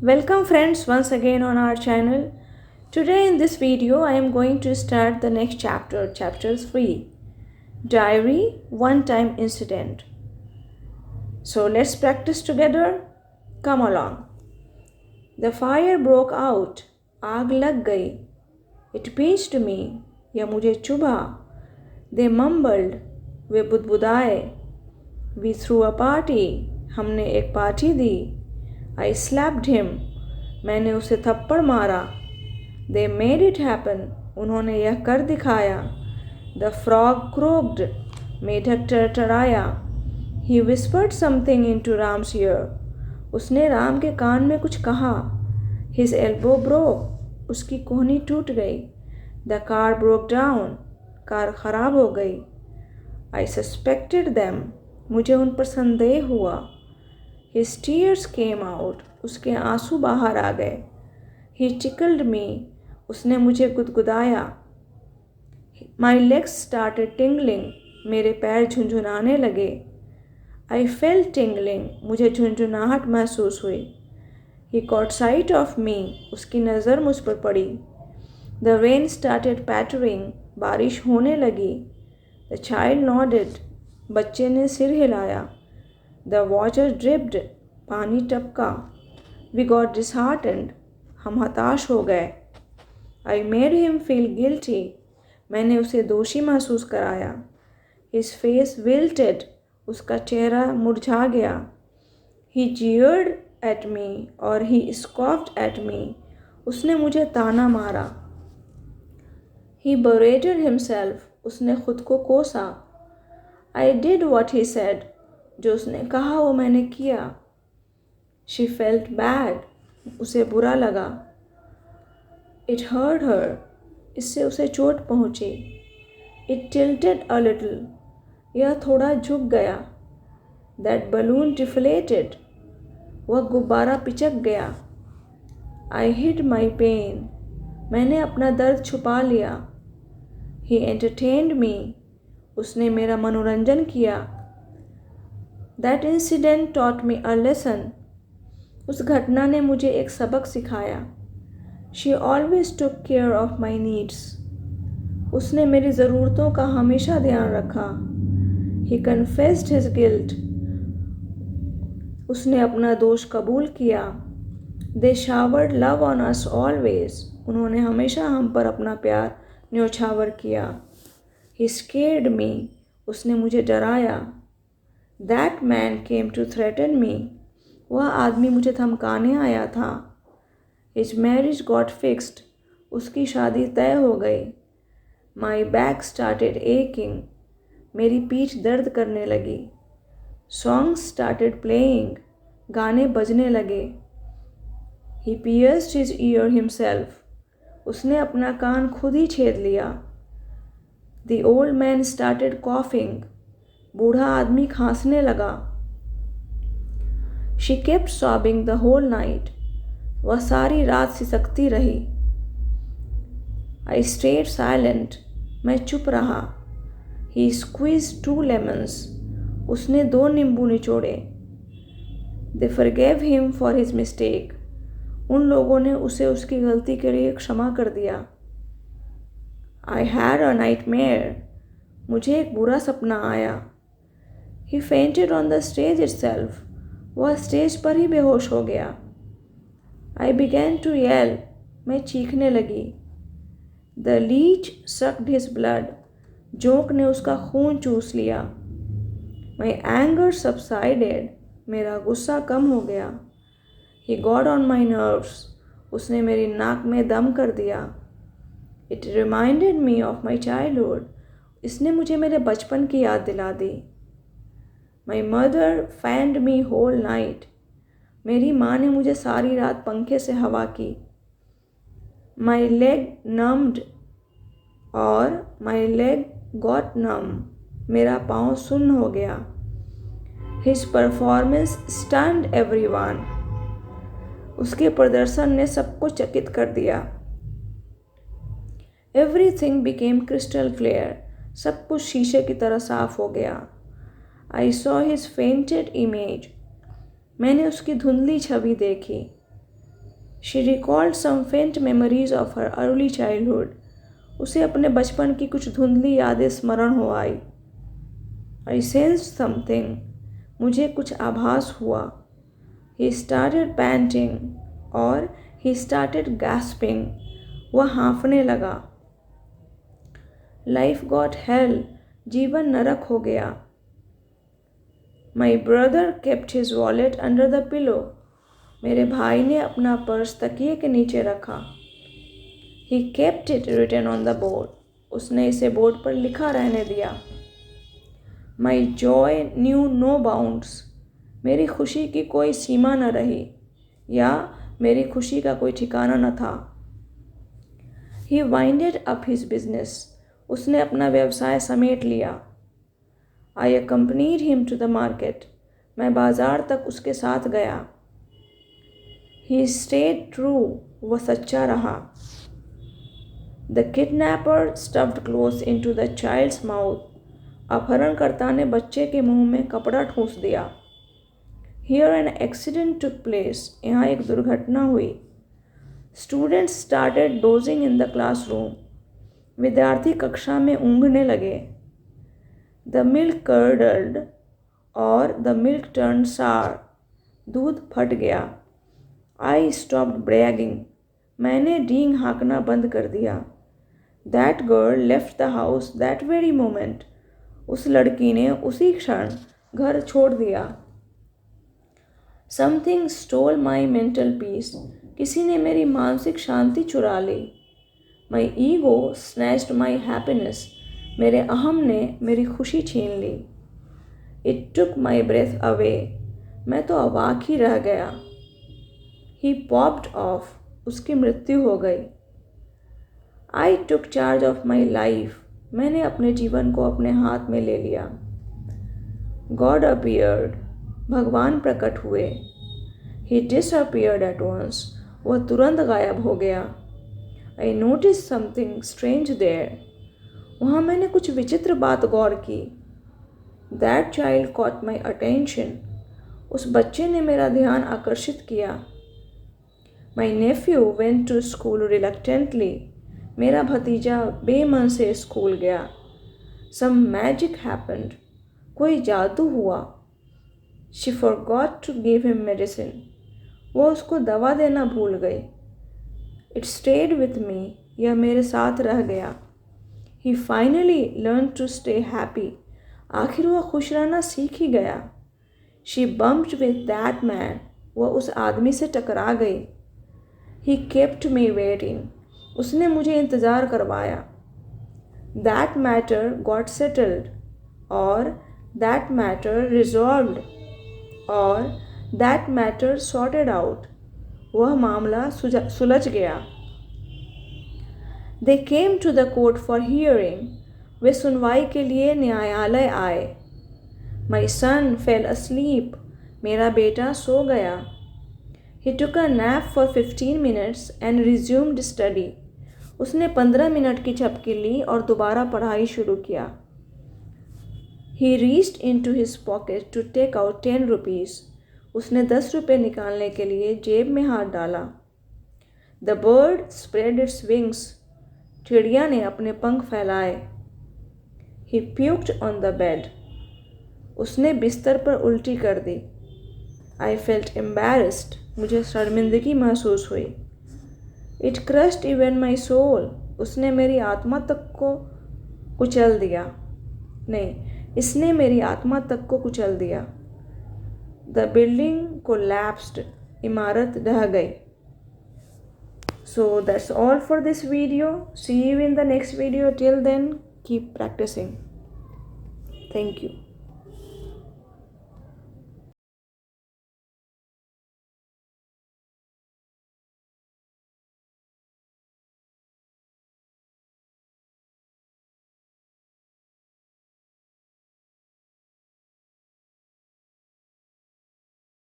Welcome friends once again on our channel. Today in this video I am going to start the next chapter, chapter 3, Diary One Time Incident. So let's practice together. Come along. The fire broke out. आग लग गई. It pinched me. यह मुझे चुभा. They mumbled. Way बुदबुदाए. We threw a party. हमने एक party the. I slapped him. मैंने उसे थप्पड़ मारा. They made it happen. उन्होंने यह कर दिखाया. The frog croaked. मेढक टरटराया. He whispered something into Ram's ear. उसने राम के कान में कुछ कहा. His elbow broke. उसकी कोहनी टूट गई. The car broke down. Car खराब हो गई. I suspected them. मुझे उन पर संदेह हुआ. His tears came out. उसके आंसू बाहर आ गए. He tickled me. उसने मुझे गुदगुदाया. My legs started tingling. मेरे पैर झुंझुनाने लगे. I felt tingling. मुझे झुंझुनाहट महसूस हुई. He caught sight of me. उसकी नज़र मुझ पर पड़ी. The rain started pattering. बारिश होने लगी. The child nodded. बच्चे ने सिर हिलाया. The water dripped. पानी टपका. We got disheartened. हम हताश हो गए. I made him feel guilty. मैंने उसे दोषी महसूस कराया. His face wilted. उसका चेहरा मुरझा गया. He jeered at me और he scoffed at me. उसने मुझे ताना मारा. He berated himself. उसने खुद को कोसा. I did what he said. जो उसने कहा वो मैंने किया. She felt bad. उसे बुरा लगा. It hurt her. इससे उसे चोट पहुंची. It tilted a little. यह थोड़ा झुक गया. That balloon deflated. वह गुब्बारा पिचक गया. I hid my pain. मैंने अपना दर्द छुपा लिया. He entertained me. उसने मेरा मनोरंजन किया. That incident taught me a lesson. उस घटना ने मुझे एक सबक सिखाया. She always took care of my needs. उसने मेरी ज़रूरतों का हमेशा ध्यान रखा. He confessed his guilt. उसने अपना दोष कबूल किया. They showered love on us always. उन्होंने हमेशा हम पर अपना प्यार न्योछावर किया. He scared me. उसने मुझे डराया. That man came to threaten me. वह आदमी मुझे धमकाने आया था. His marriage got fixed. उसकी शादी तय हो गई. My back started aching. मेरी पीठ दर्द करने लगी. Songs started playing. गाने बजने लगे. He pierced his ear himself. उसने अपना कान खुद ही छेद लिया. The old man started coughing. बूढ़ा आदमी खांसने लगा. She kept sobbing the whole night. वह सारी रात सिसकती रही. I stayed silent. मैं चुप रहा. He squeezed 2 lemons. उसने 2 नींबू निचोड़े. They forgave him for his mistake. उन लोगों ने उसे उसकी गलती के लिए क्षमा कर दिया. I had a nightmare. मुझे एक बुरा सपना आया. He fainted on the stage itself. वह स्टेज पर ही बेहोश हो गया. I began to yell. मैं चीखने लगी. The leech sucked his blood. जोंक ने उसका खून चूस लिया. My anger subsided. मेरा गुस्सा कम हो गया. He got on my nerves. उसने मेरी नाक में दम कर दिया. It reminded me of my childhood. इसने मुझे मेरे बचपन की याद दिला दी. My mother fanned me whole night. मेरी माँ ने मुझे सारी रात पंखे से हवा की. My leg numbed और my leg got numb. मेरा पाँव सुन्न हो गया. His performance stunned everyone. उसके प्रदर्शन ने सबको चकित कर दिया. Everything became crystal clear. सब कुछ शीशे की तरह साफ हो गया. I saw his fainted image. मैंने उसकी धुंधली छवि देखी. She recalled some faint memories of her early childhood. उसे अपने बचपन की कुछ धुंधली यादें स्मरण हो आई. I sensed something. मुझे कुछ आभास हुआ. He started panting और he started gasping. वह हाँफने लगा. Life got hell. जीवन नरक हो गया. My brother kept his wallet under the pillow. मेरे भाई ने अपना पर्स तकिए के नीचे रखा. He kept it written on the board. उसने इसे बोर्ड पर लिखा रहने दिया. My joy knew no bounds. मेरी खुशी की कोई सीमा न रही या मेरी खुशी का कोई ठिकाना न था. He winded up his business. उसने अपना व्यवसाय समेट लिया. I accompanied him to the market. मैं बाजार तक उसके साथ गया. He stayed true. वह सच्चा रहा. The kidnapper stuffed clothes into the child's mouth. अपहरणकर्ता ने बच्चे के मुंह में कपड़ा ठूंस दिया. Here an accident took place. यहाँ एक दुर्घटना हुई. Students started dozing in the classroom. विद्यार्थी कक्षा में ऊँघने लगे. The milk curdled और the milk turned sour. दूध फट गया. I stopped bragging. मैंने डींग हाँकना बंद कर दिया. That girl left the house that very moment. उस लड़की ने उसी क्षण घर छोड़ दिया. Something stole my mental peace. किसी ने मेरी मानसिक शांति चुरा ली. My ego snatched my happiness. मेरे अहम ने मेरी खुशी छीन ली. It took my breath away. मैं तो अवाक ही रह गया. He popped off. उसकी मृत्यु हो गई. I took charge of my life. मैंने अपने जीवन को अपने हाथ में ले लिया. God appeared. भगवान प्रकट हुए. He disappeared at once. वह तुरंत गायब हो गया. I noticed something strange there. वहाँ मैंने कुछ विचित्र बात गौर की. That child caught my attention. उस बच्चे ने मेरा ध्यान आकर्षित किया. My nephew went to school reluctantly. मेरा भतीजा बेमन से स्कूल गया. Some magic happened. कोई जादू हुआ. She forgot to give him medicine. वो उसको दवा देना भूल गई. It stayed with me. यह मेरे साथ रह गया. He finally learned to stay happy. आखिर वह खुश रहना सीख ही गया. She bumped with that man. वह उस आदमी से टकरा गई. He kept me waiting. उसने मुझे इंतज़ार करवाया. That matter got settled. और that matter resolved. और that matter sorted out. वह मामला सुलझ गया. They came to the court for hearing. वे सुनवाई के लिए न्यायालय आए. My son fell asleep. मेरा बेटा सो गया. He took a nap for 15 minutes and resumed study. उसने 15 मिनट की झपकी ली और दोबारा पढ़ाई शुरू किया. He reached into his pocket to take out 10 rupees. उसने 10 रुपये निकालने के लिए जेब में हाथ डाला. The bird spread its wings. चिड़िया ने अपने पंख फैलाए. He puked on the bed. उसने बिस्तर पर उल्टी कर दी. I felt embarrassed. मुझे शर्मिंदगी महसूस हुई. It crushed even my soul. उसने मेरी आत्मा तक को कुचल दिया. नहीं, इसने मेरी आत्मा तक को कुचल दिया. The building collapsed. इमारत ढह गई. So that's all for this video. See you in the next video. Till then, keep practicing. Thank you.